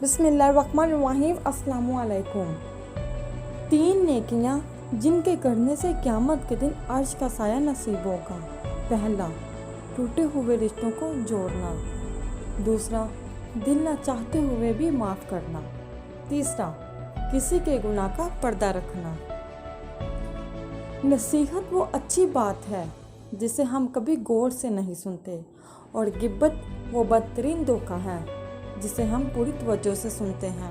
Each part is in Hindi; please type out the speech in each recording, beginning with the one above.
बिस्मिल्लाहिर्रहमानिर्रहीम। अस्सलामुअलैकुम। 3 नेकियां जिनके करने से क़यामत के दिन अर्श का साया नसीब होगा। पहला, टूटे हुए रिश्तों को जोड़ना। दूसरा, दिल न चाहते हुए भी माफ़ करना। तीसरा, किसी के गुनाह का पर्दा रखना। नसीहत वो अच्छी बात है जिसे हम कभी गौर से नहीं सुनते, और गिब्बत वो बदतरीन धोखा है जिसे हम पूरी तवज्जो से सुनते हैं।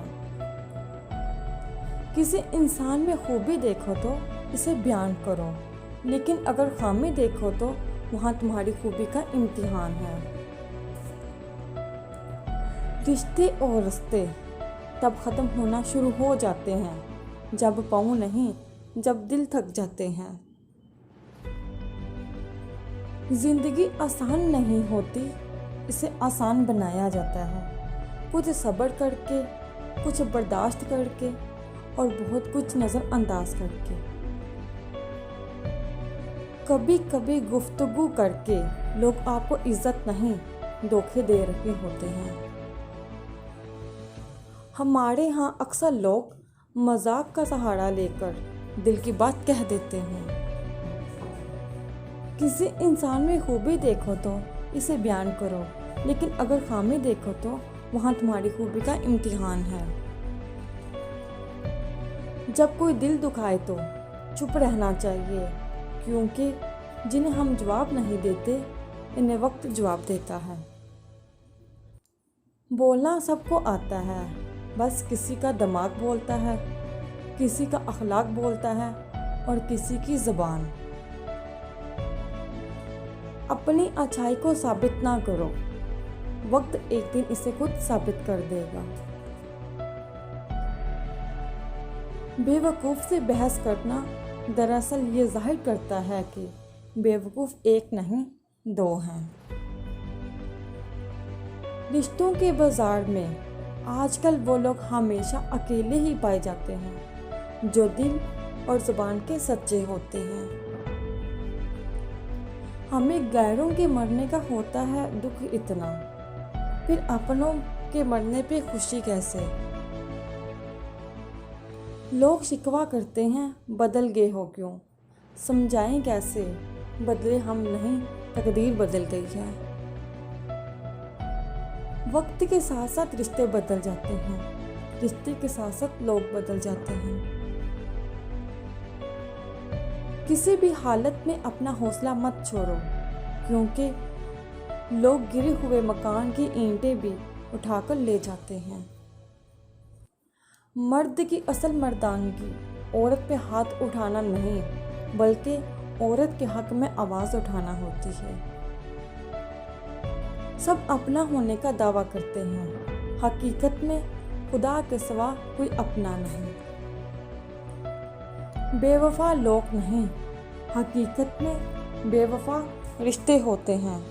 किसी इंसान में खूबी देखो तो इसे बयान करो, लेकिन अगर खामी देखो तो वहाँ तुम्हारी खूबी का इम्तिहान है। रिश्ते और रास्ते तब ख़त्म होना शुरू हो जाते हैं जब पाँव नहीं, जब दिल थक जाते हैं। ज़िंदगी आसान नहीं होती, इसे आसान बनाया जाता है। कुछ सब्र करके, कुछ बर्दाश्त करके और बहुत कुछ नज़रअंदाज करके। कभी कभी गुफ्तगू करके लोग आपको इज्जत नहीं, धोखे दे रहे होते हैं। हमारे यहाँ अक्सर लोग मजाक का सहारा लेकर दिल की बात कह देते हैं। किसी इंसान में खूबी देखो तो इसे बयान करो, लेकिन अगर खामी देखो तो वहाँ तुम्हारी खूबी का इम्तिहान है। जब कोई दिल दुखाए तो चुप रहना चाहिए, क्योंकि जिन्हें हम जवाब नहीं देते इन्हें वक्त जवाब देता है। बोलना सबको आता है, बस किसी का दिमाग बोलता है, किसी का अखलाक बोलता है और किसी की ज़बान। अपनी अच्छाई को साबित ना करो, वक्त एक दिन इसे खुद साबित कर देगा। बेवकूफ़ से बहस करना दरअसल ये जाहिर करता है कि बेवकूफ़ एक नहीं 2 हैं। रिश्तों के बाज़ार में आजकल वो लोग हमेशा अकेले ही पाए जाते हैं जो दिल और ज़ुबान के सच्चे होते हैं। हमें गैरों के मरने का होता है दुख इतना, फिर अपनों के मरने पे खुशी कैसे। लोग शिकवा करते हैं बदल गए हो क्यों, समझाएं कैसे बदले हम नहीं, तकदीर बदल गई है। वक्त के साथ साथ रिश्ते बदल जाते हैं, रिश्ते के साथ साथ लोग बदल जाते हैं। किसी भी हालत में अपना हौसला मत छोड़ो, क्योंकि लोग गिरे हुए मकान की ईंटें भी उठाकर ले जाते हैं। मर्द की असल मर्दानगी औरत पे हाथ उठाना नहीं, बल्कि औरत के हक में आवाज़ उठाना होती है। सब अपना होने का दावा करते हैं, हकीकत में खुदा के सिवा कोई अपना नहीं। बेवफा लोग नहीं, हकीकत में बेवफा रिश्ते होते हैं।